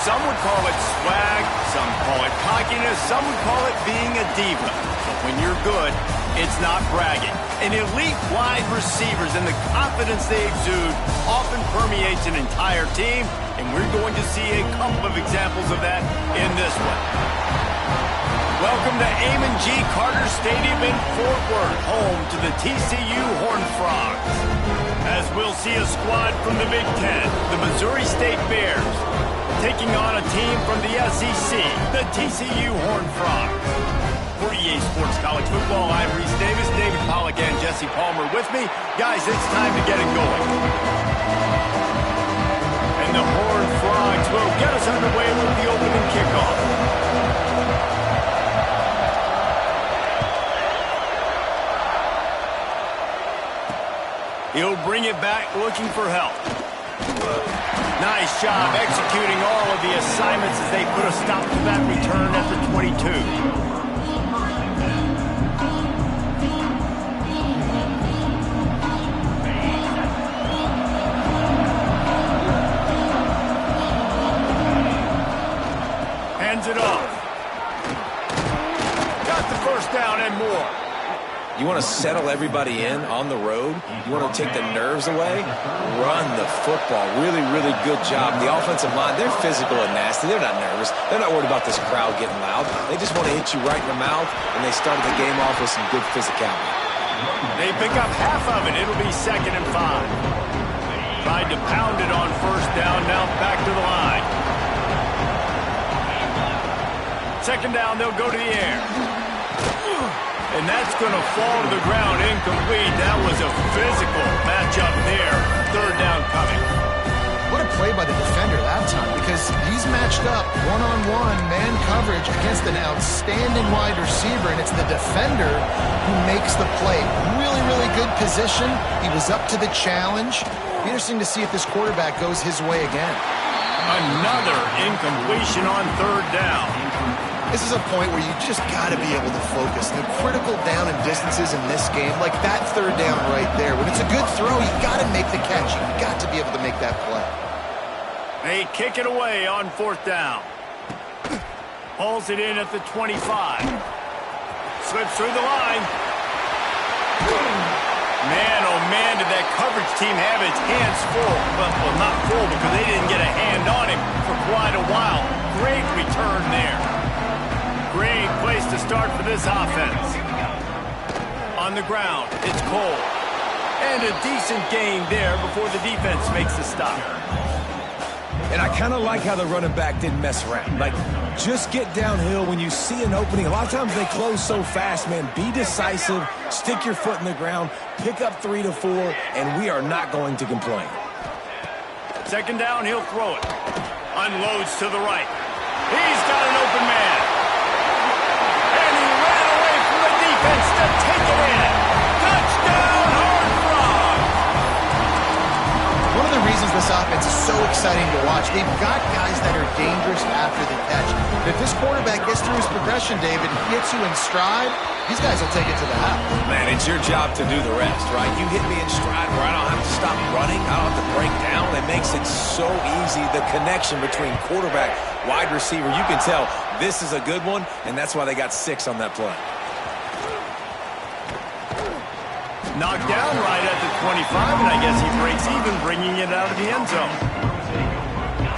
Some would call it swag, some call it cockiness, some would call it being a diva. But when you're good, it's not bragging. And elite wide receivers and the confidence they exude often permeates an entire team, and we're going to see a couple of examples of that in this one. Welcome to Amon G. Carter Stadium in Fort Worth, home to the TCU Horned Frogs. As we'll see a squad from the Big Ten, the Missouri State Bears, taking on a team from the SEC, the TCU Horned Frogs. For EA Sports College Football, I'm Reese Davis, David Pollack, and Jesse Palmer with me. Guys, it's time to get it going. And the Horned Frogs will get us underway with the opening kickoff. He'll bring it back looking for help. Nice job executing all of the assignments as they put a stop to that return at the 22. Hands it off. Got the first down and more. You want to settle everybody in on the road? You want to take the nerves away? Run the football. Really, really good job. The offensive line, they're physical and nasty. They're not nervous. They're not worried about this crowd getting loud. They just want to hit you right in the mouth, and they started the game off with some good physicality. They pick up half of it. It'll be 2nd and 5. Tried to pound it on first down. Now back to the line. 2nd down, they'll go to the air. And that's going to fall to the ground incomplete. That was a physical matchup there. 3rd down coming. What a play by the defender that time, because he's matched up one-on-one man coverage against an outstanding wide receiver, and it's the defender who makes the play. Really, really good position. He was up to the challenge. Be interesting to see if this quarterback goes his way again. Another incompletion on 3rd down. This is a point where you just got to be able to focus. The critical down and distances in this game, like that 3rd down right there. When it's a good throw, you got to make the catch. You've got to be able to make that play. They kick it away on 4th down. Hauls it in at the 25. Slips through the line. Man, oh man, did that coverage team have its hands full. Well, not full because they didn't get a hand on him for quite a while. Great return there. Great place to start for this offense. On the ground, it's Cole. And a decent gain there before the defense makes the stop. And I kind of like how the running back didn't mess around. Like, just get downhill when you see an opening. A lot of times they close so fast, man. Be decisive, stick your foot in the ground, pick up 3 to 4, and we are not going to complain. 2nd down, he'll throw it. Unloads to the right. He's got an open man. Defense to take it in. Touchdown, Horned Frogs. One of the reasons this offense is so exciting to watch, they've got guys that are dangerous after the catch. But if this quarterback gets through his progression, David, hits you in stride, these guys will take it to the house. Man, it's your job to do the rest, right? You hit me in stride where I don't have to stop running. I don't have to break down. It makes it so easy. The connection between quarterback, wide receiver, you can tell this is a good one, and that's why they got 6 on that play. Knocked down right at the 25, and I guess he breaks even, bringing it out of the end zone.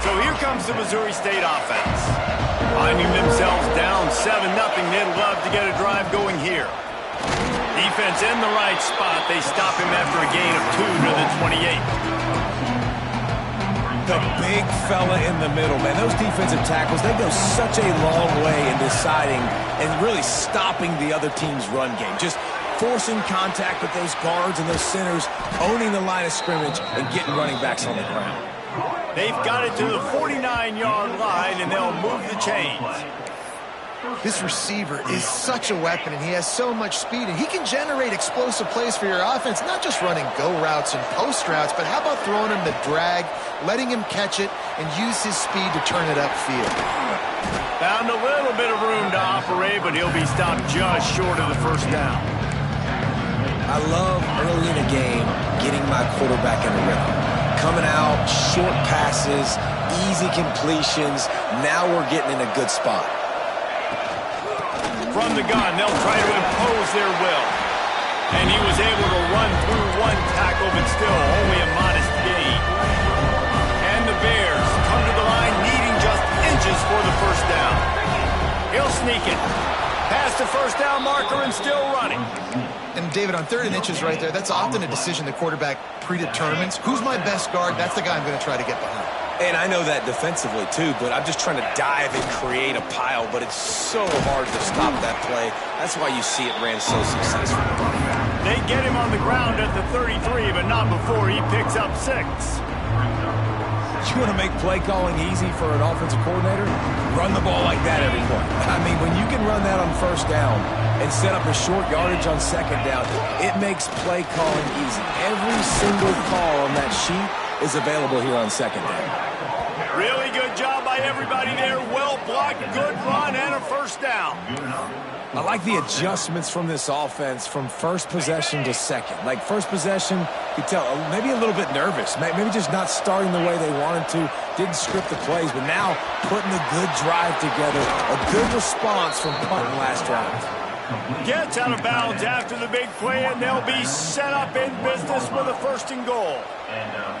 So here comes the Missouri State offense. Finding themselves down 7-0, they'd love to get a drive going here. Defense in the right spot. They stop him after a gain of 2 to the 28. The big fella in the middle, man. Those defensive tackles, they go such a long way in deciding and really stopping the other team's run game. Just forcing contact with those guards and those centers, owning the line of scrimmage, and getting running backs on the ground. They've got it to the 49-yard line, and they'll move the chains. This receiver is such a weapon, and he has so much speed, and he can generate explosive plays for your offense, not just running go routes and post routes, but how about throwing him the drag, letting him catch it, and use his speed to turn it upfield. Found a little bit of room to operate, but he'll be stopped just short of the 1st down. I love early in a game getting my quarterback in a rhythm. Coming out, short passes, easy completions. Now we're getting in a good spot. From the gun, they'll try to impose their will. And he was able to run through one tackle, but still only a modest gain. And the Bears come to the line needing just inches for the first down. He'll sneak it. Past the first down marker and still running. And David, on 3rd and inches right there, that's often a decision the quarterback predetermines. Who's my best guard? That's the guy I'm going to try to get behind. And I know that defensively, too, but I'm just trying to dive and create a pile, but it's so hard to stop that play. That's why you see it ran so successfully. They get him on the ground at the 33, but not before he picks up 6. You want to make play calling easy for an offensive coordinator? Run the ball like that every play. I mean, when you can run that on first down and set up a short yardage on second down, it makes play calling easy. Every single call on that sheet is available here on second down. Really good job by everybody there. Well blocked, good run, and a first down. I like the adjustments from this offense from first possession to second. Like first possession, you tell maybe a little bit nervous, maybe just not starting the way they wanted to, didn't script the plays, but now putting a good drive together, a good response from punting last drive. Gets out of bounds after the big play, and they'll be set up in business with a 1st and goal.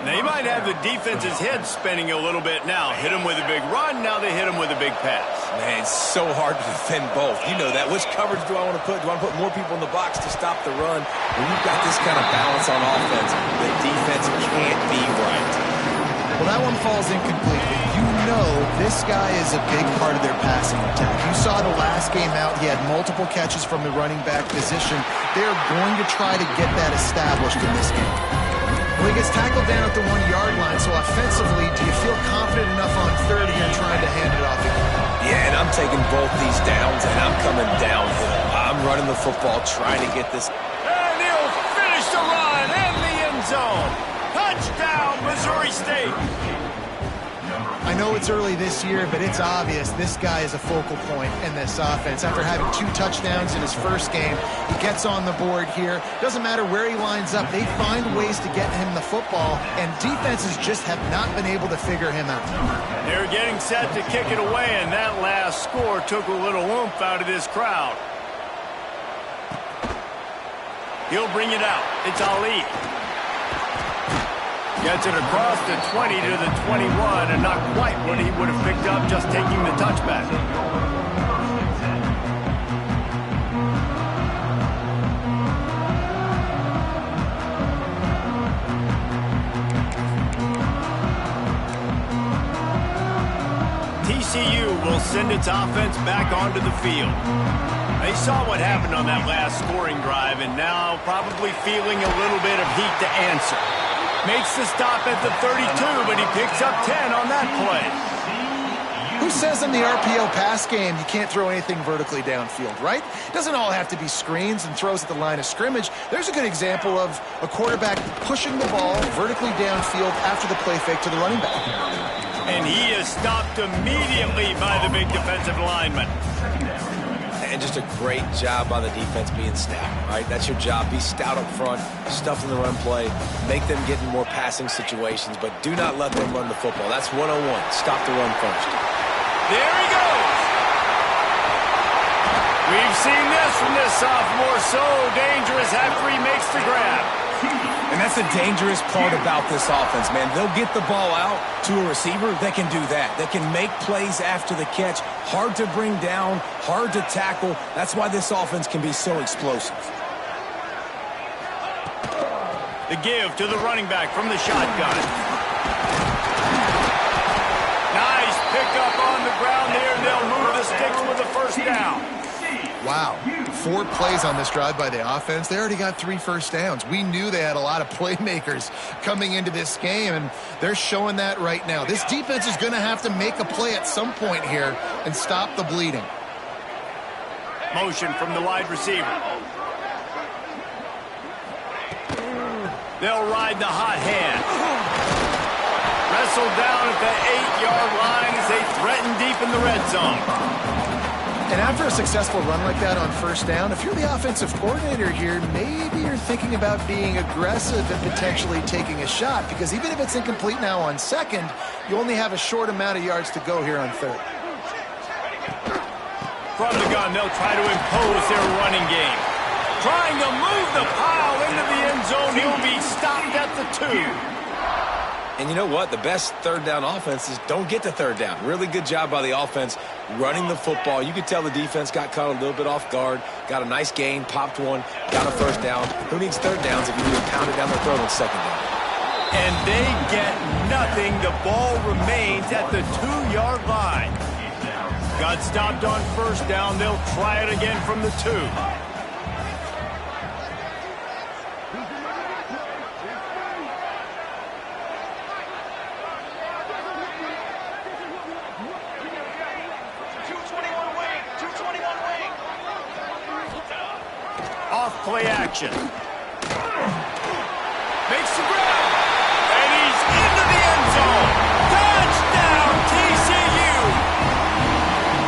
They might have the defense's head spinning a little bit now. Hit them with a big run, now they hit them with a big pass. Man, it's so hard to defend both. You know that. Which coverage do I want to put? Do I want to put more people in the box to stop the run? When you've got this kind of balance on offense, the defense can't be right. Well, that one falls incomplete. You know this guy is a big part of their passing attack. You saw the last game out, he had multiple catches from the running back position. They're going to try to get that established in this game. Well, he gets tackled down at the 1-yard line, so offensively, do you feel confident enough on 30 and trying to hand it off again? Yeah, and I'm taking both these downs, and I'm coming downhill. I'm running the football, trying to get this. And he'll finish the run in the end zone. Touchdown, Missouri State. I know it's early this year, but it's obvious this guy is a focal point in this offense. After having 2 touchdowns in his first game, he gets on the board here. Doesn't matter where he lines up, they find ways to get him the football, and defenses just have not been able to figure him out. They're getting set to kick it away, and that last score took a little oomph out of this crowd. He'll bring it out. It's Ali. Gets it across the 20 to the 21, and not quite what he would have picked up just taking the touchback. TCU will send its offense back onto the field. They saw what happened on that last scoring drive, and now probably feeling a little bit of heat to answer. Makes the stop at the 32, but he picks up 10 on that play. Who says in the RPO pass game you can't throw anything vertically downfield, right? It doesn't all have to be screens and throws at the line of scrimmage. There's a good example of a quarterback pushing the ball vertically downfield after the play fake to the running back. And he is stopped immediately by the big defensive lineman. And just a great job by the defense being stout, right? That's your job. Be stout up front, stuff in the run play, make them get in more passing situations, but do not let them run the football. That's 101. Stop the run first. There he goes. We've seen this from this sophomore. So dangerous after he makes the grab. And that's the dangerous part about this offense, man. They'll get the ball out to a receiver. They can do that. They can make plays after the catch. Hard to bring down, hard to tackle. That's why this offense can be so explosive. The give to the running back from the shotgun. Nice pickup on the ground there. They'll move the sticks with the first down. Wow, 4 plays on this drive by the offense. They already got 3 first downs. We knew they had a lot of playmakers coming into this game, and they're showing that right now. This defense is going to have to make a play at some point here and stop the bleeding. Motion from the wide receiver. They'll ride the hot hand. Wrestled down at the 8-yard line as they threaten deep in the red zone. And after a successful run like that on first down, if you're the offensive coordinator here, maybe you're thinking about being aggressive and potentially taking a shot, because even if it's incomplete now on second, you only have a short amount of yards to go here on third. From the gun, they'll try to impose their running game. Trying to move the pile into the end zone. He'll be stopped at the 2. And you know what? The best third down offenses don't get to third down. Really good job by the offense running the football. You could tell the defense got caught a little bit off guard, got a nice gain, popped one, got a first down. Who needs third downs if you need to pound it down their throat on second down? And they get nothing. The ball remains at the 2-yard line. Got stopped on first down. They'll try it again from the 2. Play action. Makes the grab. And he's into the end zone. Touchdown, TCU.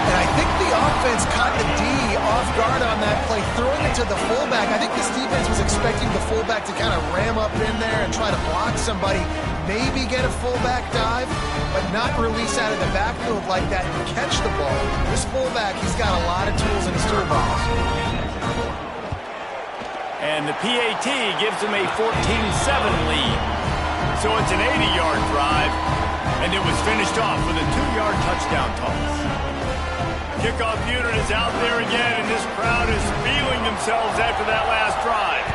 And I think the offense caught the D off guard on that play, throwing it to the fullback. I think this defense was expecting the fullback to kind of ram up in there and try to block somebody, maybe get a fullback dive, but not release out of the backfield like that and catch the ball. This fullback, he's got a lot of tools in his toolbox. And the PAT gives them a 14-7 lead. So it's an 80-yard drive, and it was finished off with a 2-yard touchdown toss. Kickoff unit is out there again, and this crowd is feeling themselves after that last drive.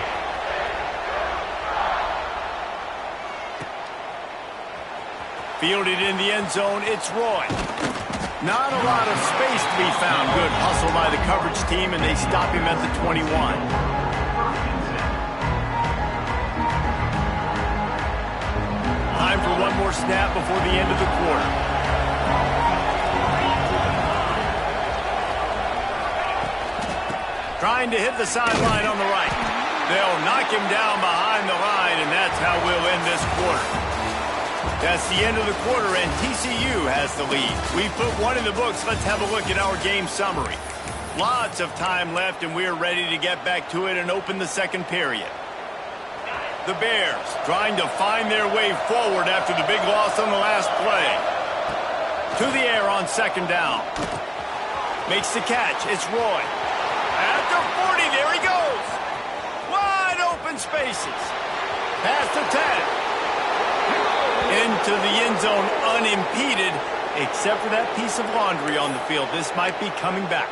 Fielded in the end zone, it's Roy. Not a lot of space to be found. Good hustle by the coverage team, and they stop him at the 21. Time for one more snap before the end of the quarter. Trying to hit the sideline on the right. They'll knock him down behind the line, and that's how we'll end this quarter. That's the end of the quarter, and TCU has the lead. We put one in the books. Let's have a look at our game summary. Lots of time left, and we're ready to get back to it and open the second period. The Bears trying to find their way forward after the big loss on the last play. To the air on second down. Makes the catch. It's Roy. At the 40, there he goes. Wide open spaces. Past the 10. Into the end zone unimpeded, except for that piece of laundry on the field. This might be coming back.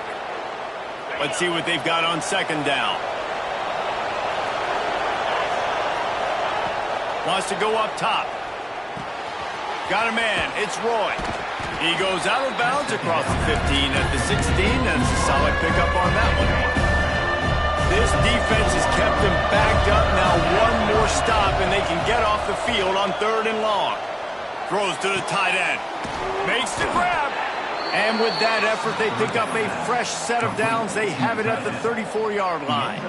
Let's see what they've got on second down. Wants to go up top. Got a man. It's Roy. He goes out of bounds across the 15 at the 16. That's a solid pickup on that one. This defense has kept them backed up. Now one more stop, and they can get off the field on third and long. Throws to the tight end. Makes the grab. And with that effort, they pick up a fresh set of downs. They have it at the 34-yard line.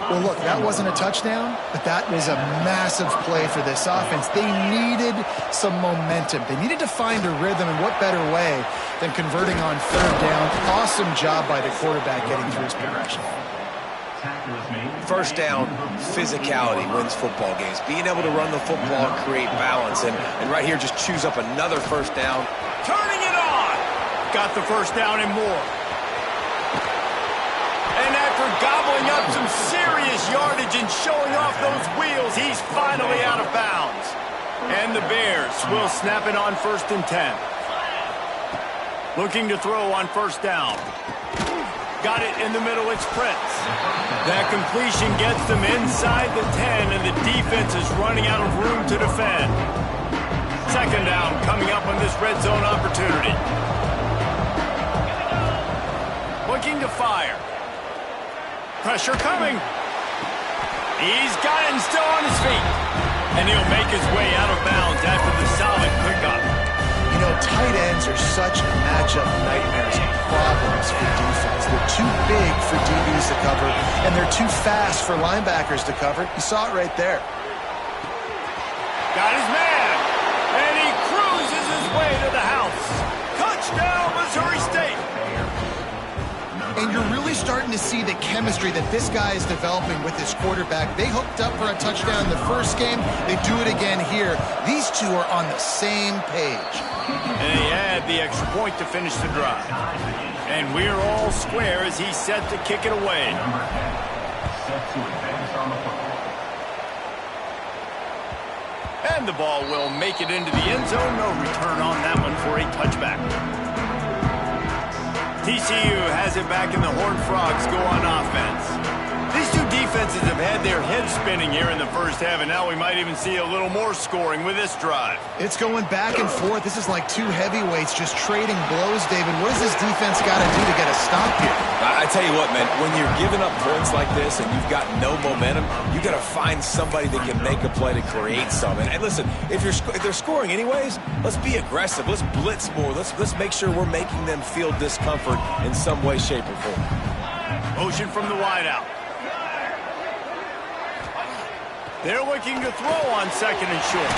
Well, look, that wasn't a touchdown, but that was a massive play for this offense. They needed some momentum. They needed to find a rhythm, and what better way than converting on third down. Awesome job by the quarterback getting through his progression. First down, physicality wins football games. Being able to run the football and create balance, and right here just choose up another first down. Turning it on! Got the first down and more. And after gobbling up some serious yardage and showing off those wheels, he's finally out of bounds. And the Bears will snap it on 1st and 10. Looking to throw on first down. Got it in the middle, it's Prince. That completion gets them inside the 10, and the defense is running out of room to defend. Second down coming up on this red zone opportunity. Looking to fire. Pressure coming. He's got it and still on his feet. And he'll make his way out of bounds after the solid pickup. You know, tight ends are such matchup nightmares and problems for defense. They're too big for DBs to cover, and they're too fast for linebackers to cover. You saw it right there. Got his man. And he cruises his way to the house. Touchdown, Missouri State. And you're really starting to see the chemistry that this guy is developing with his quarterback. They hooked up for a touchdown in the first game. They do it again here. These two are on the same page. And he had the extra point to finish the drive. And we're all square as he's set to kick it away. And the ball will make it into the end zone. No return on that one for a touchback. TCU has it back, and the Horned Frogs go on offense. These two defenses have had their heads spinning here in the first half, and now we might even see a little more scoring with this drive. It's going back and forth. This is like two heavyweights just trading blows, David. What does this defense got to do to get a stop here? I tell you what, man, when you're giving up points like this and you've got no momentum, you got to find somebody that can make a play to create something. And listen, if they're scoring anyways, let's be aggressive. Let's blitz more. Let's make sure we're making them feel discomfort in some way, shape, or form. Motion from the wideout. They're looking to throw on second and short.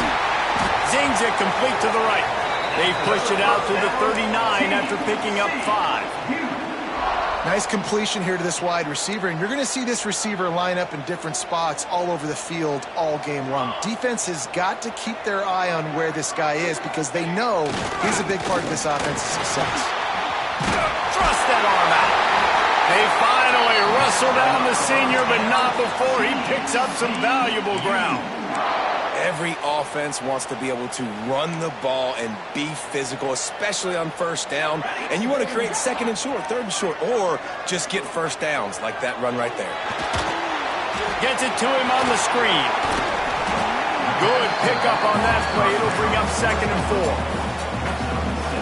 Zings it complete to the right. They've pushed it out to the 39 after picking up 5. Nice completion here to this wide receiver, and you're going to see this receiver line up in different spots all over the field all game long. Defense has got to keep their eye on where this guy is because they know he's a big part of this offense's success. Thrust that arm out. They finally wrestle down the senior, but not before he picks up some valuable ground. Every offense wants to be able to run the ball and be physical, especially on first down. And you want to create second and short, third and short, or just get first downs like that run right there. Gets it to him on the screen. Good pickup on that play. It'll bring up second and 4.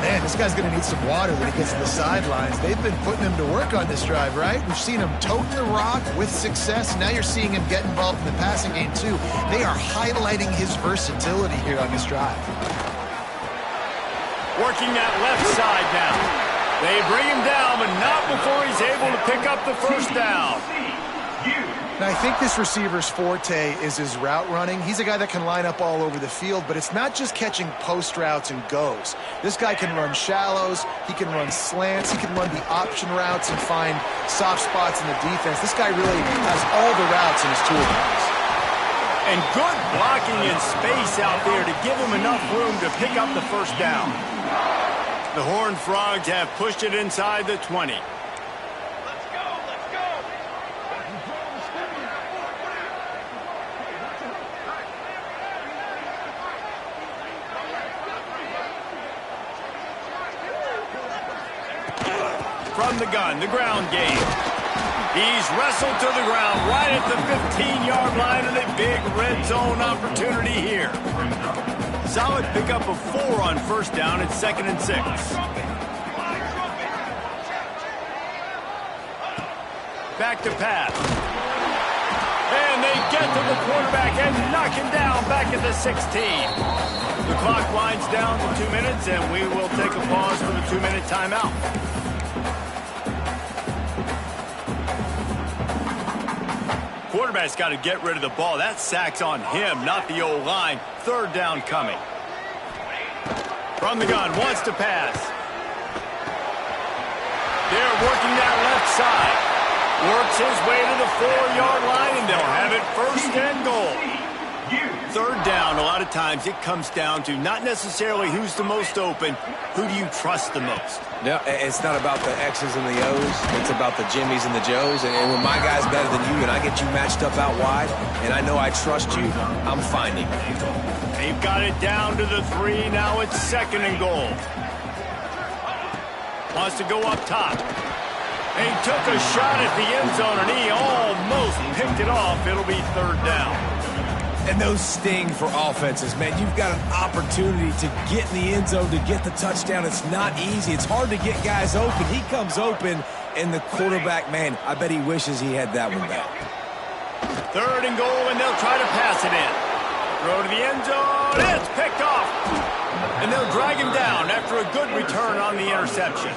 Man, this guy's going to need some water when he gets to the sidelines. They've been putting him to work on this drive, right? We've seen him toting the rock with success. Now you're seeing him get involved in the passing game, too. They are highlighting his versatility here on this drive. Working that left side now. They bring him down, but not before he's able to pick up the first down. Now, I think this receiver's forte is his route running. He's a guy that can line up all over the field, but it's not just catching post routes and goes. This guy can run shallows, he can run slants, he can run the option routes and find soft spots in the defense. This guy really has all the routes in his toolbox. And good blocking in space out there to give him enough room to pick up the first down. The Horned Frogs have pushed it inside the 20. From the gun, the ground game. He's wrestled to the ground right at the 15-yard line, and a big red zone opportunity here. Solid pickup of 4 on first down at 2nd and 6. Back to pass. And they get to the quarterback and knock him down back at the 16. The clock winds down to 2 minutes, and we will take a pause for the 2-minute timeout. Quarterback's got to get rid of the ball. That sack's on him, not the O-line. Third down coming. From the gun, wants to pass. They're working that left side. Works his way to the 4-yard line, and they'll have it first and goal. Third down, a lot of times it comes down to not necessarily who's the most open, who do you trust the most? No, it's not about the X's and the O's. It's about the Jimmys and the Joes. And when my guy's better than you and I get you matched up out wide, and I know I trust you, I'm finding. They've got it down to the 3. Now it's 2nd and goal. Wants to go up top. He took a shot at the end zone, and he almost picked it off. It'll be 3rd down. And those sting for offenses, man. You've got an opportunity to get in the end zone, to get the touchdown. It's not easy. It's hard to get guys open. He comes open, and the quarterback, man, I bet he wishes he had that one back. 3rd and goal, and they'll try to pass it in. Throw to the end zone. It's picked off. And they'll drag him down after a good return on the interception.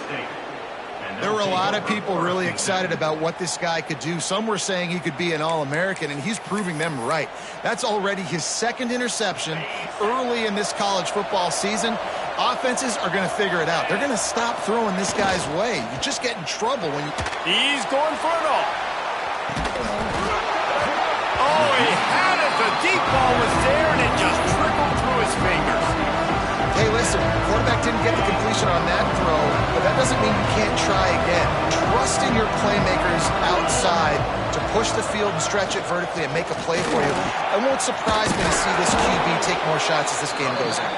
There were a lot of people really excited about what this guy could do. Some were saying he could be an All-American, and he's proving them right. That's already his 2nd interception early in this college football season, Offenses are going to figure it out. They're going to stop throwing this guy's way. You just get in trouble when you... He's going for it all. Oh, he had it. The deep ball was there, and it just trickled through his fingers. Hey, listen, the quarterback didn't get the completion on that throw, but that doesn't mean you can't try again. Trust in your playmakers outside to push the field and stretch it vertically and make a play for you. It won't surprise me to see this QB take more shots as this game goes on.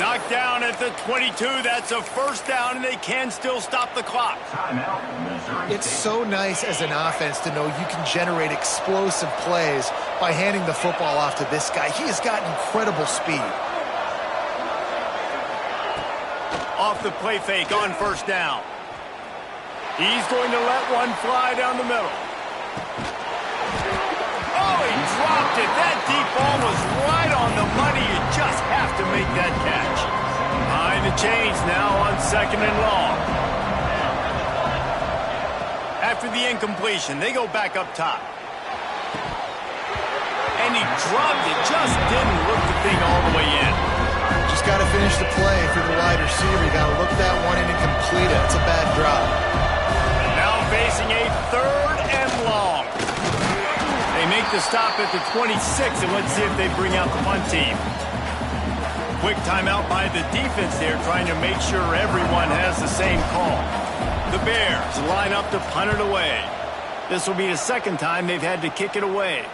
Knocked down at the 22. That's a first down, and they can still stop the clock. It's so nice as an offense to know you can generate explosive plays by handing the football off to this guy. He has got incredible speed. Off the play fake on first down. He's going to let one fly down the middle. Oh, he dropped it. That deep ball was right on the money. You just have to make that catch. Behind the chains now on 2nd and long. After the incompletion, they go back up top. And he dropped it. Just didn't look the thing all the way in. Just got to finish the play for the wide receiver. You got to look that one in and complete it. It's a bad drop. And now facing a 3rd and long. They make the stop at the 26, and let's see if they bring out the punt team. Quick timeout by the defense there, trying to make sure everyone has the same call. The Bears line up to punt it away. This will be the 2nd time they've had to kick it away.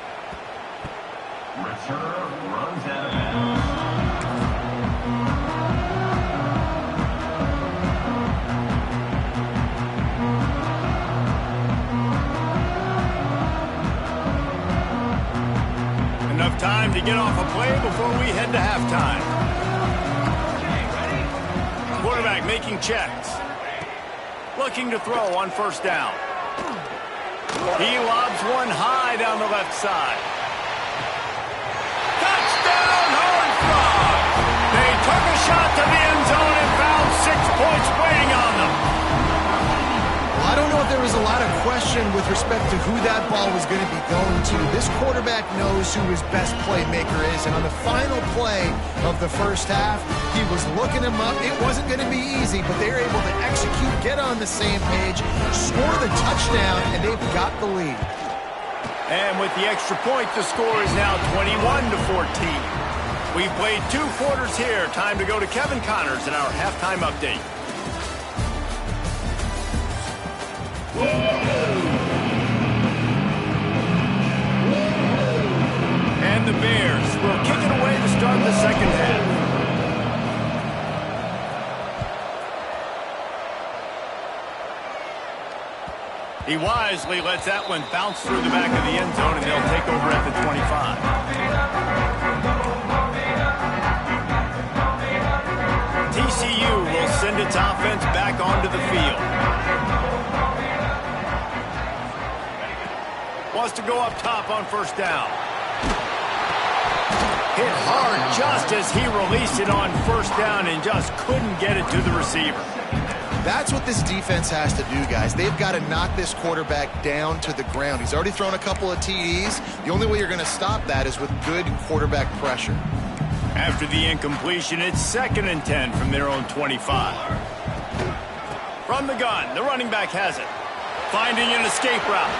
Returner runs out of bounds. Enough time to get off a play before we head to halftime. Quarterback making checks. Looking to throw on first down. He lobs one high down the left side. Touchdown, Horned Frog! They took a shot to the end zone and found 6 points waiting on them. Well, I don't know if there was a lot of question with respect to who that ball was going to be going to. This quarterback knows who his best playmaker is, and on the final play of the first half, he was looking him up. It wasn't going to be easy, but they were able to execute, get on the same page, score the touchdown, and they've got the lead. And with the extra point, the score is now 21-14. We've played 2 quarters here. Time to go to Kevin Connors in our halftime update. And the Bears will kick it away to start the 2nd half. He wisely lets that one bounce through the back of the end zone, and they'll take over at the 25. TCU will send its offense back onto the field. Wants to go up top on first down. Hit hard just as he released it on first down and just couldn't get it to the receiver. That's what this defense has to do, guys. They've got to knock this quarterback down to the ground. He's already thrown a couple of TDs. The only way you're going to stop that is with good quarterback pressure. After the incompletion, it's 2nd and 10 from their own 25. From the gun, the running back has it. Finding an escape route.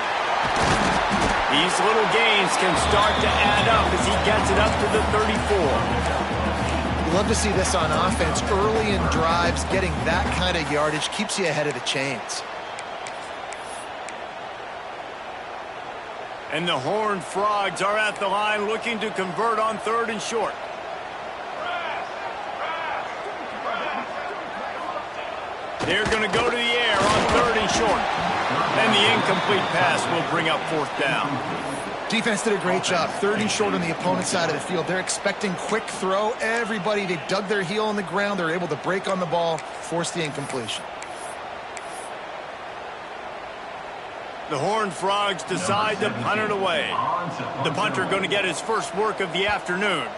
These little gains can start to add up as he gets it up to the 34. You love to see this on offense. Early in drives, getting that kind of yardage keeps you ahead of the chains. And the Horned Frogs are at the line looking to convert on 3rd and short. They're going to go to the air on 3rd and short. And the incomplete pass will bring up 4th down. Defense did a great job. 3rd and short on the opponent's side of the field. They're expecting quick throw. Everybody, they dug their heel on the ground. They're able to break on the ball, force the incompletion. The Horned Frogs decide to punt it away. The punter going to get his first work of the afternoon.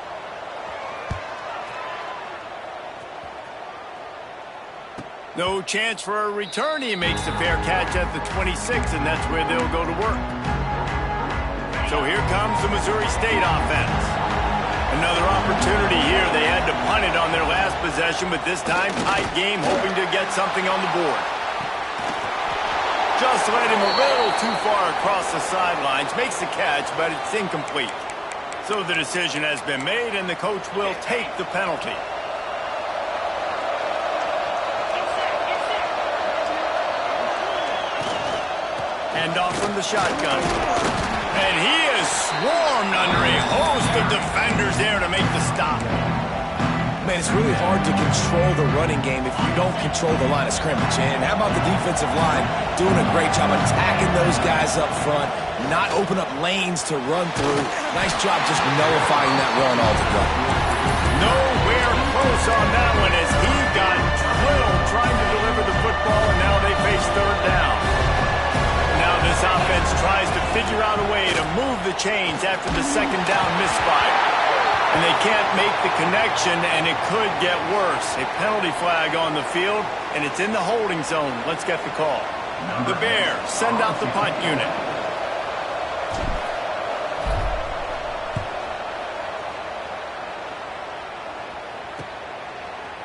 No chance for a return. He makes the fair catch at the 26, and that's where they'll go to work. So here comes the Missouri State offense. Another opportunity here. They had to punt it on their last possession, but this time tight game, hoping to get something on the board. Just led him a little too far across the sidelines. Makes the catch, but it's incomplete. So the decision has been made, and the coach will take the penalty. Hand off from the shotgun. And he is swarmed under a host of defenders there to make the stop. Man, it's really hard to control the running game if you don't control the line of scrimmage. And how about the defensive line doing a great job attacking those guys up front, not open up lanes to run through. Nice job just nullifying that run altogether. Nowhere close on that one as he got drilled trying to deliver the football, and now they face third down. Now this offense tries to figure out a way to move the chains after the second down misfire. And they can't make the connection, and it could get worse. A penalty flag on the field, and it's in the holding zone. Let's get the call. The Bears send out the punt unit.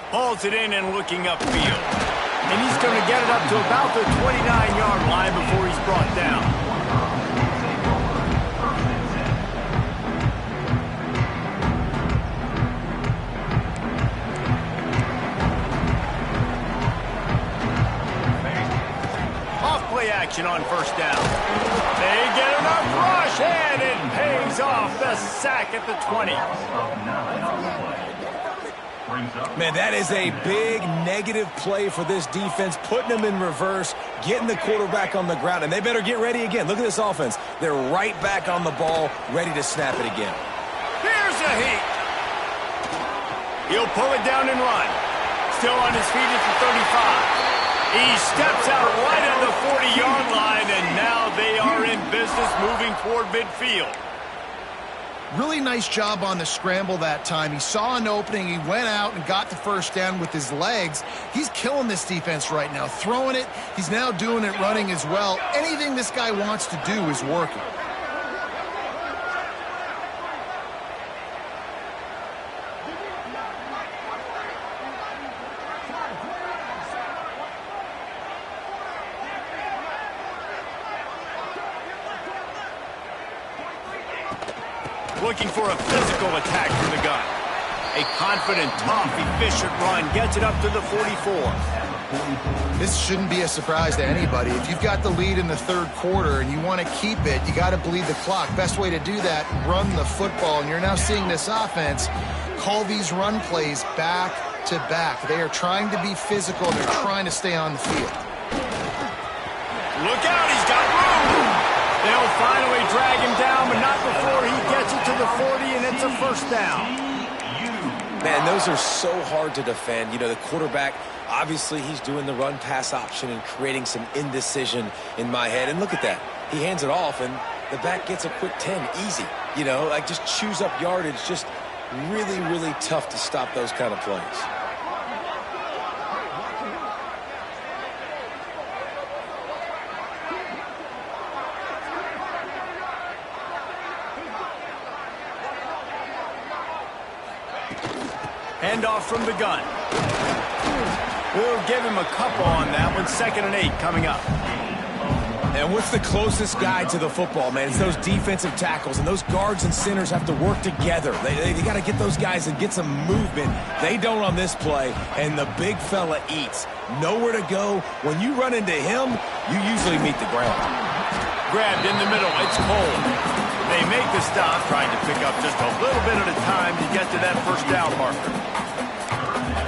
Hauls it in and looking upfield. And he's going to get it up to about the 29-yard line before he's brought down. Off-play action on first down. They get enough rush, and it pays off. The sack at the 20. Man, that is a big negative play for this defense, putting them in reverse, getting the quarterback on the ground, and they better get ready again. Look at this offense. They're right back on the ball, ready to snap it again. Here's a heat. He'll pull it down and run. Still on his feet at the 35. He steps out right at the 40-yard line, and now they are in business moving toward midfield. Really nice job on the scramble that time. He saw an opening. He went out and got the first down with his legs. He's killing this defense right now. Throwing it. He's now doing it running as well. Anything this guy wants to do is working. Looking for a physical attack from the gun. A confident, tough, efficient run gets it up to the 44. This shouldn't be a surprise to anybody. If you've got the lead in the third quarter and you want to keep it, you got to bleed the clock. Best way to do that, run the football. And you're now seeing this offense call these run plays back to back. They are trying to be physical. They're trying to stay on the field. Look out, he's got room. They'll finally drag him down, but not before he gets it to the 40, and it's a first down. Man, those are so hard to defend. You know, the quarterback, obviously he's doing the run-pass option and creating some indecision in my head. And look at that. He hands it off, and the back gets a quick 10. Easy. You know, like just chews up yardage. Just really, really tough to stop those kind of plays. Handoff from the gun. We'll give him a couple on that one. 2nd and 8 coming up. And what's the closest guy to the football, man? It's those defensive tackles, and those guards and centers have to work together. They got to get those guys and get some movement. They don't on this play, and the big fella eats. Nowhere to go. When you run into him, you usually meet the ground. Grabbed in the middle. It's Cole. They make the stop, trying to pick up just a little bit at a time to get to that first down marker.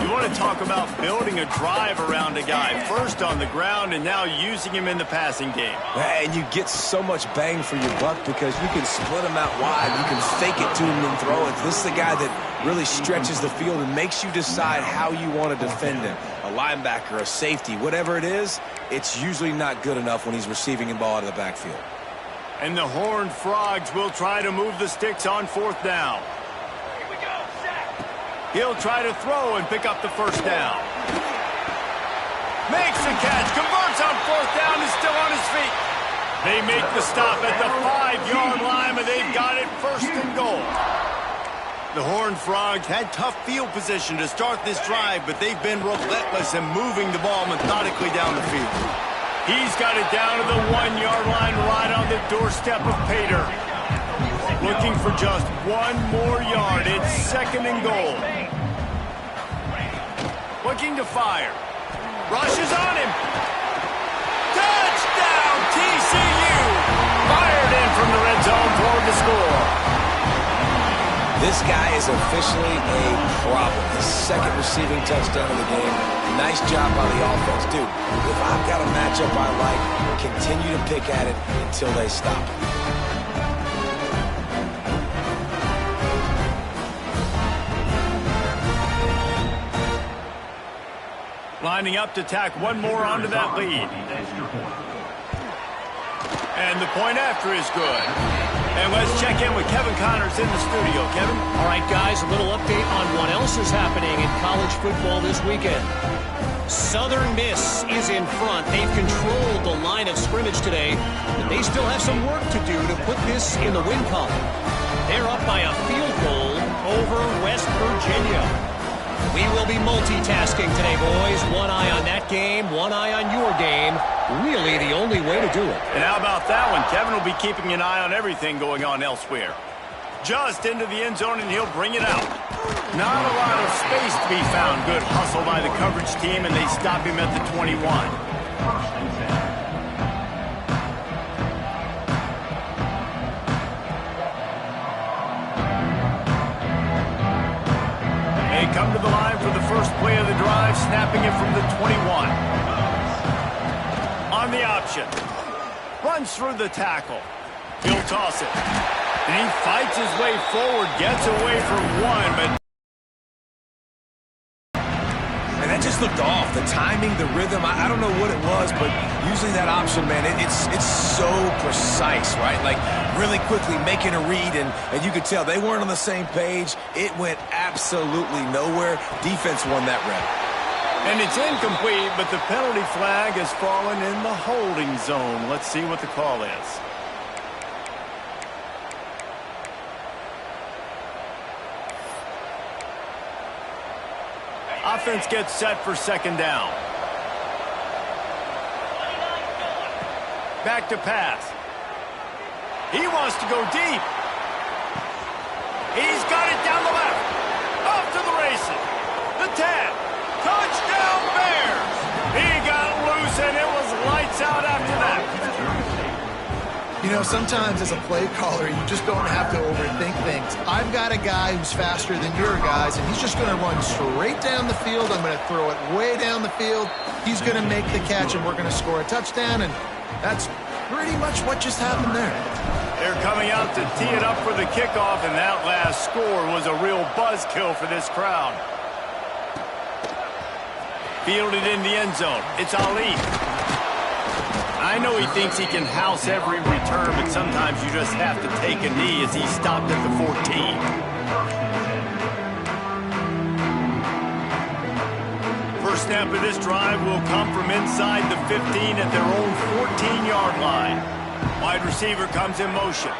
You want to talk about building a drive around a guy. First on the ground and now using him in the passing game. And you get so much bang for your buck because you can split him out wide. You can fake it to him and throw it. This is the guy that really stretches the field and makes you decide how you want to defend him. A linebacker, a safety, whatever it is, it's usually not good enough when he's receiving the ball out of the backfield. And the Horned Frogs will try to move the sticks on 4th down. Here we go, Zach. He'll try to throw and pick up the first down. Makes the catch, converts on 4th down, is still on his feet. They make the stop at the 5-yard line, but they've got it 1st and goal. The Horned Frogs had tough field position to start this drive, but they've been relentless in moving the ball methodically down the field. He's got it down to the 1-yard line right on the doorstep of Pater. Looking for just one more yard. It's 2nd and goal. Looking to fire. Rushes on him. Touchdown, TCU! Fired in from the red zone toward the score. This guy is officially a problem. His 2nd receiving touchdown of the game. Nice job by the offense. Dude, if I've got a matchup I like, continue to pick at it until they stop it. Lining up to tack one more onto that lead. And the point after is good. And let's check in with Kevin Connors in the studio. Kevin? All right, guys, a little update on what else is happening in college football this weekend. Southern Miss is in front. They've controlled the line of scrimmage today, but they still have some work to do to put this in the win column. They're up by a field goal over West Virginia. We will be multitasking today, boys. One eye on that game, one eye on your game. Really the only way to do it. And how about that one? Kevin will be keeping an eye on everything going on elsewhere. Just into the end zone, and he'll bring it out. Not a lot of space to be found. Good hustle by the coverage team, and they stop him at the 21. They come to the line for the first play of the drive, snapping it from the 21. On the option. Runs through the tackle. He'll toss it. And he fights his way forward, gets away from one, but... And that just looked off. The timing, the rhythm, I don't know what it was, but usually that option, man, it's so precise, right? Like, really quickly making a read, and you could tell they weren't on the same page. It went absolutely nowhere. Defense won that rep. And it's incomplete, but the penalty flag has fallen in the holding zone. Let's see what the call is. Offense gets set for 2nd down. Back to pass. He wants to go deep. He's got it down the left. Off to the races. The 10. Touchdown Bears. He got loose and it was lights out after that. You know, sometimes as a play caller, you just don't have to overthink things. I've got a guy who's faster than your guys, and he's just going to run straight down the field. I'm going to throw it way down the field. He's going to make the catch, and we're going to score a touchdown, and that's pretty much what just happened there. They're coming out to tee it up for the kickoff, and that last score was a real buzzkill for this crowd. Fielded in the end zone. It's Ali. I know he thinks he can house every return, but sometimes you just have to take a knee as he stopped at the 14. First snap of this drive will come from inside the 15 at their own 14-yard line. Wide receiver comes in motion.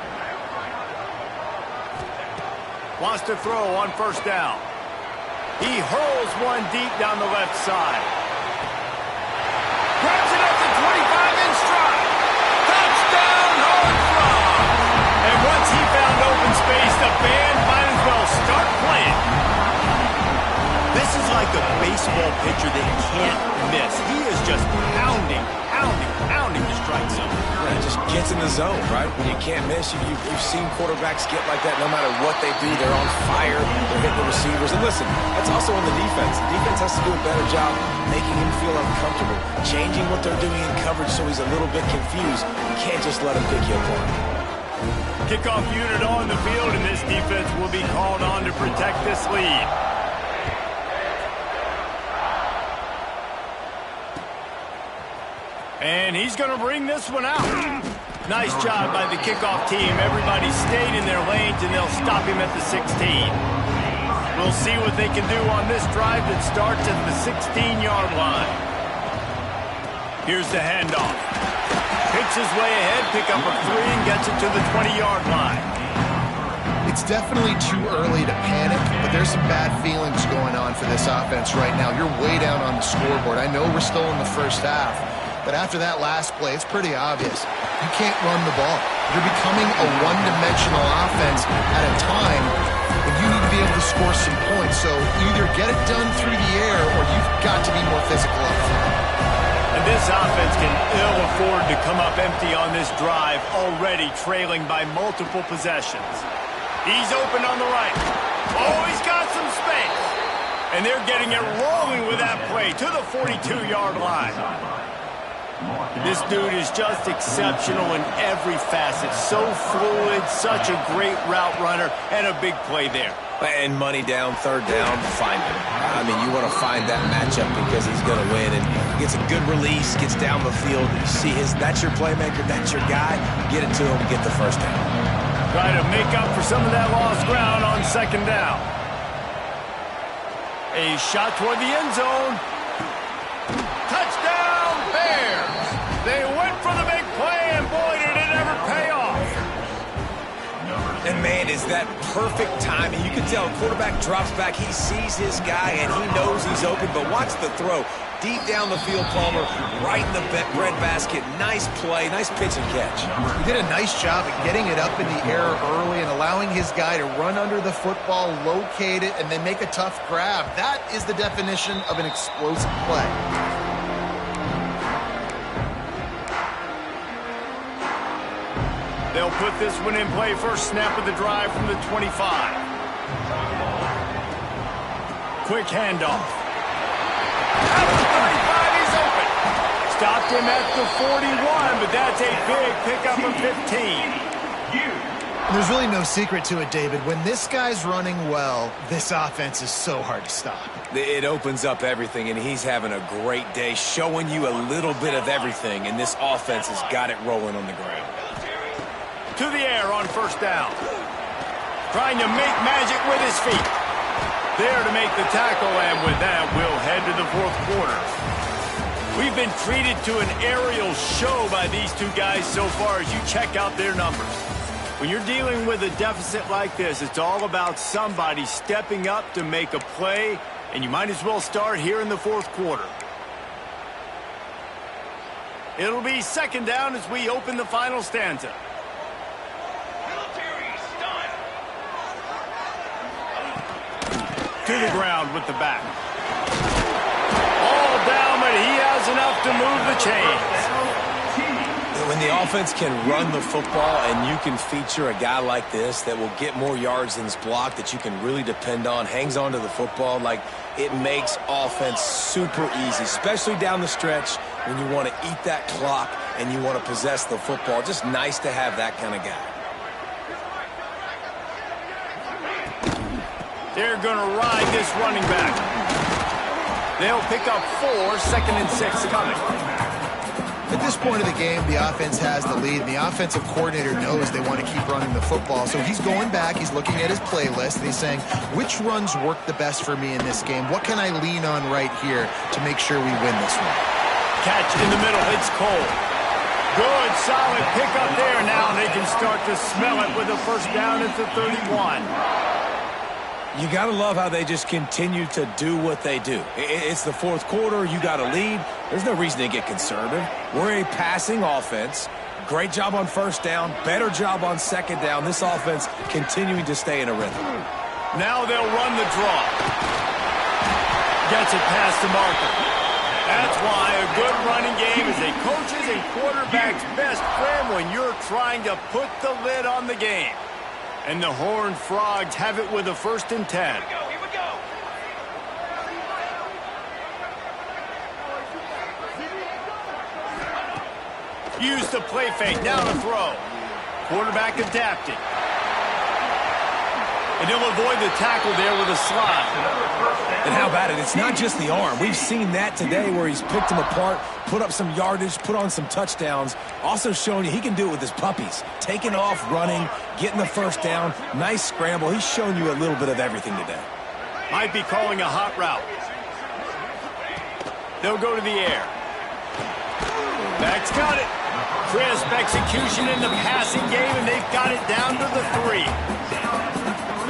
Wants to throw on 1st down. He hurls one deep down the left side. Grabs it up to 25 in stride. Touchdown, Horned Frogs. And once he found open space, the band might as well start playing. This is like a baseball pitcher that can't miss. He is just pounding the strike zone. Yeah, it just gets in the zone, right? When you can't miss, you've seen quarterbacks get like that no matter what they do. They're on fire. They're hitting the receivers. And listen, that's also on the defense. The defense has to do a better job making him feel uncomfortable, changing what they're doing in coverage so he's a little bit confused. You can't just let him pick you apart. Kickoff unit on the field, and this defense will be called on to protect this lead. And he's going to bring this one out. Nice job by the kickoff team. Everybody stayed in their lanes, and they'll stop him at the 16. We'll see what they can do on this drive that starts at the 16-yard line. Here's the handoff. Picks his way ahead, pick up a 3, and gets it to the 20-yard line. It's definitely too early to panic, but there's some bad feelings going on for this offense right now. You're way down on the scoreboard. I know we're still in the first half, but after that last play, it's pretty obvious. You can't run the ball. You're becoming a one-dimensional offense at a time when you need to be able to score some points. So either get it done through the air or you've got to be more physical up front. And this offense can ill afford to come up empty on this drive, already trailing by multiple possessions. He's open on the right. Oh, he's got some space. And they're getting it rolling with that play to the 42-yard line. This dude is just exceptional in every facet. So fluid, such a great route runner, and a big play there. And money down, third down, find him. I mean, you want to find that matchup because he's going to win. And gets a good release, gets down the field. You see that's your playmaker, that's your guy. Get it to him, get the first down. Try to make up for some of that lost ground on second down. A shot toward the end zone. Touchdown, Bears! They went for the big play, and boy, did it ever pay off. And man, is that perfect timing. You can tell quarterback drops back. He sees his guy, and he knows he's open, but watch the throw. Deep down the field, Palmer, right in the breadbasket. Nice play, nice pitch and catch. He did a nice job at getting it up in the air early and allowing his guy to run under the football, locate it, and then make a tough grab. That is the definition of an explosive play. They'll put this one in play first snap of the drive from the 25. Quick handoff. At the 35, he's open. Stopped him at the 41, but that's a big pickup of 15. There's really no secret to it, David. When this guy's running well, this offense is so hard to stop. It opens up everything, and he's having a great day, showing you a little bit of everything, and this offense has got it rolling on the ground. To the air on first down. Trying to make magic with his feet. There to make the tackle, and with that, we'll head to the fourth quarter. We've been treated to an aerial show by these two guys so far as you check out their numbers. When you're dealing with a deficit like this, it's all about somebody stepping up to make a play, and you might as well start here in the fourth quarter. It'll be second down as we open the final stanza. To the ground with the back. All down, but he has enough to move the chains. When the offense can run the football and you can feature a guy like this that will get more yards than his block, that you can really depend on, hangs on to the football, like it makes offense super easy, especially down the stretch when you want to eat that clock and you want to possess the football. Just nice to have that kind of guy. They're going to ride this running back. They'll pick up 4, second and 6 coming. At this point of the game, the offense has the lead, and the offensive coordinator knows they want to keep running the football. So he's going back, he's looking at his playlist, and he's saying, which runs work the best for me in this game? What can I lean on right here to make sure we win this one? Catch in the middle, it's Cole. Good, solid pickup there. Now they can start to smell it with a first down at the 31. You got to love how they just continue to do what they do. It's the fourth quarter. You got a lead. There's no reason to get conservative. We're a passing offense. Great job on first down. Better job on second down. This offense continuing to stay in a rhythm. Now they'll run the draw. Gets it past the marker. That's why a good running game is a coach's and quarterback's best friend when you're trying to put the lid on the game. And the Horned Frogs have it with a first and 10. Here we go. Use the play fake, down to throw. Quarterback adapting. And he'll avoid the tackle there with a slide. And how about it? It's not just the arm. We've seen that today where he's picked them apart, put up some yardage, put on some touchdowns. Also showing you he can do it with his puppies. Taking off, running, getting the first down. Nice scramble. He's shown you a little bit of everything today. Might be calling a hot route. They'll go to the air. Back's got it. Crisp execution in the passing game, and they've got it down to the 3.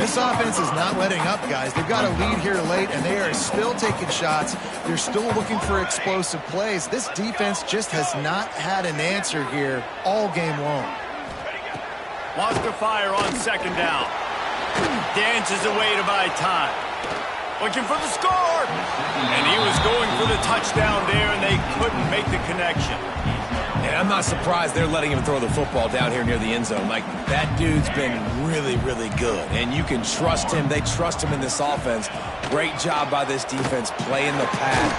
This offense is not letting up, guys. They've got a lead here late, and they are still taking shots. They're still looking for explosive plays. This defense just has not had an answer here all game long. Wants to fire on second down. Dances away to buy time. Looking for the score. And he was going for the touchdown there, and they couldn't make the connection. And I'm not surprised they're letting him throw the football down here near the end zone. Like, that dude's been really, really good. And you can trust him. They trust him in this offense. Great job by this defense playing the pad.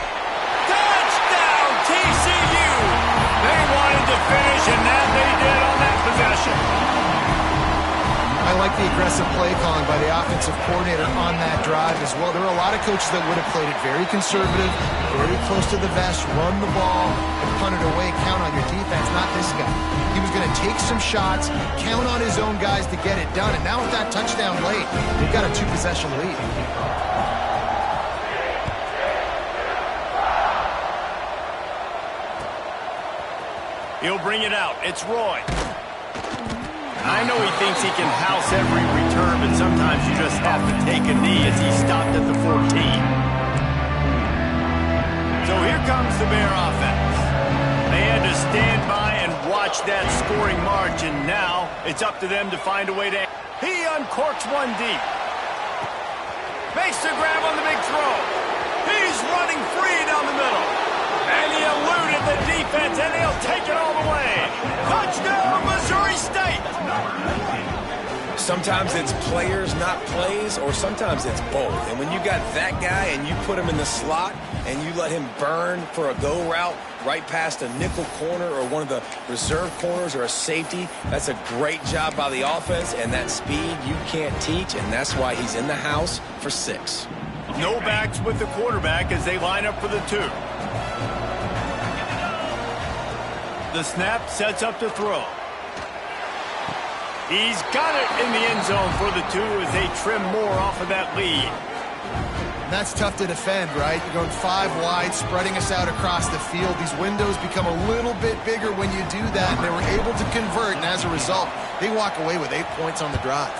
Touchdown, TCU! They wanted to finish, and that they did on that possession. I like the aggressive play calling by the offensive coordinator on that drive as well. There are a lot of coaches that would have played it very conservative, very close to the vest, run the ball, and punt it away, count on your defense. Not this guy. He was going to take some shots, count on his own guys to get it done, and now with that touchdown late, they've got a 2-possession lead. He'll bring it out. It's Roy. I know he thinks he can house every return, but sometimes you just have to take a knee as he stopped at the 14. So here comes the Bear offense. They had to stand by and watch that scoring march, and now it's up to them to find a way to... He uncorks one deep. Makes the grab on the big throw. He's running free down the middle. And he eluded the defense, and he'll take it all the way. Touchdown, Missouri State! Sometimes it's players, not plays, or sometimes it's both. And when you got that guy and you put him in the slot and you let him burn for a go route right past a nickel corner or one of the reserve corners or a safety, that's a great job by the offense, and that speed you can't teach, and that's why he's in the house for 6. No backs with the quarterback as they line up for the 2. The snap sets up to throw. He's got it in the end zone for the 2 as they trim more off of that lead. And that's tough to defend, right? You're going 5 wide, spreading us out across the field. These windows become a little bit bigger when you do that, and they were able to convert, and as a result, they walk away with 8 points on the drive.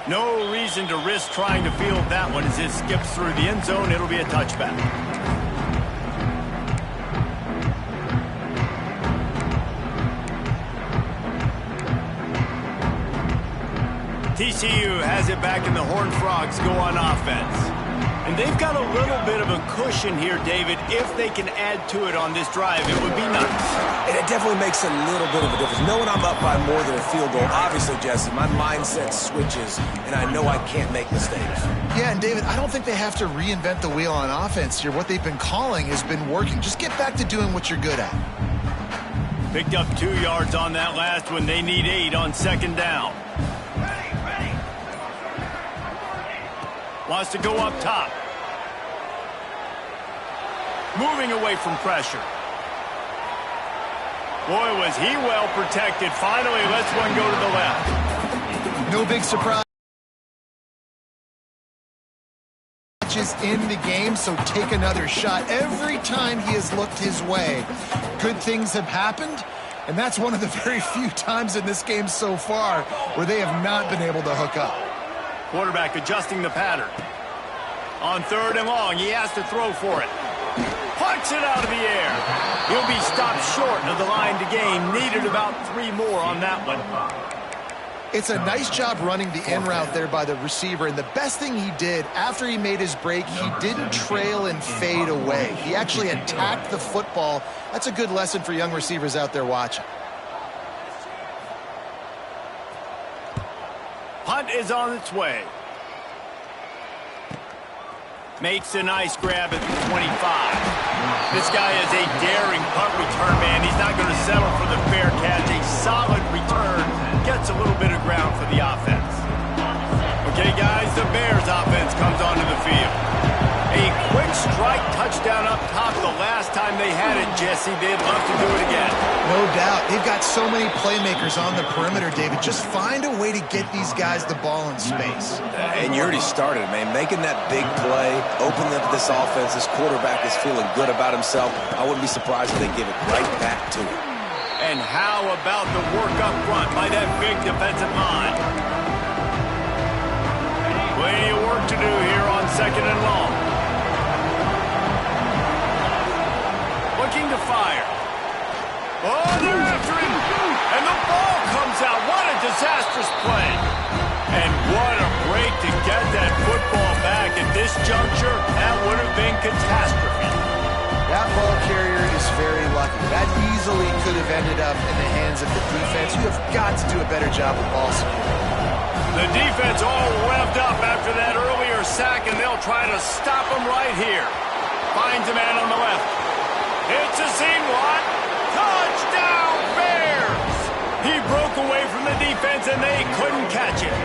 No reason to risk trying to field that one as it skips through the end zone. It'll be a touchback. TCU has it back, and the Horned Frogs go on offense. And they've got a little bit of a cushion here, David. If they can add to it on this drive, it would be nice. And it definitely makes a little bit of a difference. Knowing I'm up by more than a field goal, obviously, Jesse, my mindset switches, and I know I can't make mistakes. Yeah, and David, I don't think they have to reinvent the wheel on offense here. What they've been calling has been working. Just get back to doing what you're good at. Picked up 2 yards on that last one. They need 8 on second down. Wants to go up top. Moving away from pressure. Boy, was he well protected. Finally lets one go to the left. No big surprise. Matches in the game, so take another shot. Every time he has looked his way, good things have happened. And that's one of the very few times in this game so far where they have not been able to hook up. Quarterback adjusting the pattern. On 3rd and long, he has to throw for it. Punts it out of the air. He'll be stopped short of the line to gain. Needed about 3 more on that one. It's a nice job running the in route there by the receiver. And the best thing he did after he made his break, he didn't trail and fade away. He actually attacked the football. That's a good lesson for young receivers out there watching. Punt is on its way. Makes a nice grab at the 25. This guy is a daring punt return man. He's not going to settle for the fair catch. A solid return. Gets a little bit of ground for the offense. Okay, guys, the Bears offense comes onto the field. A quick strike touchdown up top the last time they had it, Jesse. They'd love to do it again. No doubt. They've got so many playmakers on the perimeter, David. Just find a way to get these guys the ball in space. And you already started, man. Making that big play, opening up this offense. This quarterback is feeling good about himself. I wouldn't be surprised if they give it right back to him. And how about the work up front by that big defensive line? Plenty of work to do here on 2nd and long. Looking to fire. Oh, they're after him. And the ball comes out. What a disastrous play. And what a break to get that football back at this juncture. That would have been catastrophe. That ball carrier is very lucky. That easily could have ended up in the hands of the defense. You have got to do a better job with ball security. The defense all revved up after that earlier sack, and they'll try to stop him right here. Finds a man on the left. It's a seam one. Touchdown, Bears! He broke away from the defense, and they couldn't catch him.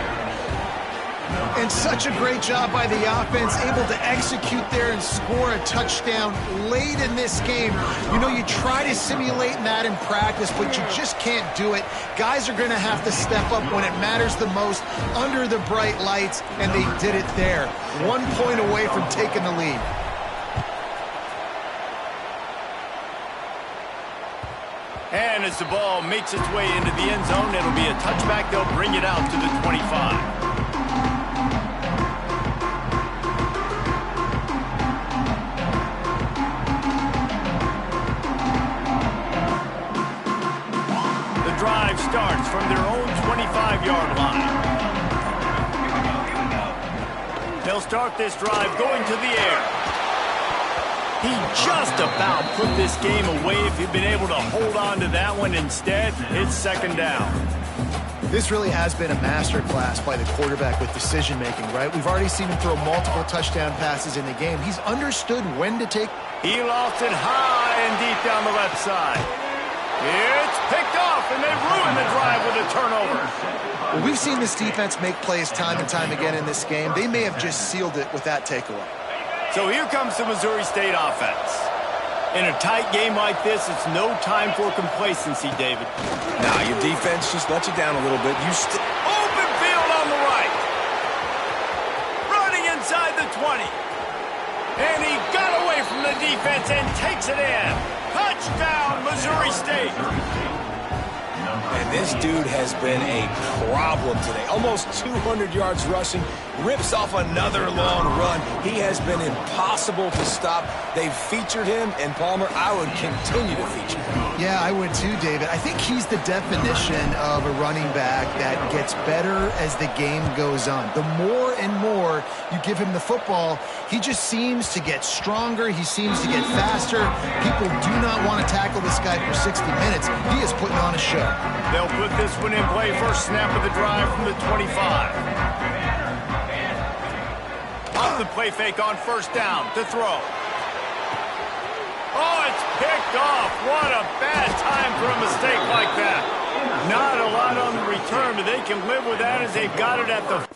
And such a great job by the offense, able to execute there and score a touchdown late in this game. You know, you try to simulate that in practice, but you just can't do it. Guys are going to have to step up when it matters the most under the bright lights, and they did it there. 1 point away from taking the lead. And as the ball makes its way into the end zone, it'll be a touchback. They'll bring it out to the 25. Drive starts from their own 25-yard line. They'll start this drive going to the air. He just about put this game away if he'd been able to hold on to that one. Instead, it's 2nd down. This really has been a masterclass by the quarterback with decision-making, right? We've already seen him throw multiple touchdown passes in the game. He's understood when to take. He lost it high and deep down the left side. It's picked off, and they ruin the drive with a turnover. Well, we've seen this defense make plays time and time again in this game. They may have just sealed it with that takeaway. So here comes the Missouri State offense. In a tight game like this, it's no time for complacency, David. Nah, your defense just let you down a little bit. Open field on the right. Running inside the 20. And he got away from the defense and takes it in. Touchdown, Missouri State. And this dude has been a problem today. Almost 200 yards rushing. Rips off another long run. He has been impossible to stop. They've featured him, and Palmer, I would continue to feature him. Yeah, I would too, David. I think he's the definition of a running back that gets better as the game goes on. The more and more you give him the football, he just seems to get stronger. He seems to get faster. People do not want to tackle this guy for 60 minutes. He is putting on a show. They'll put this one in play. First snap of the drive from the 25. Off the play fake on 1st down to throw. Oh, it's picked off. What a bad time for a mistake like that. Not a lot on the return, but they can live with that as they've got it at the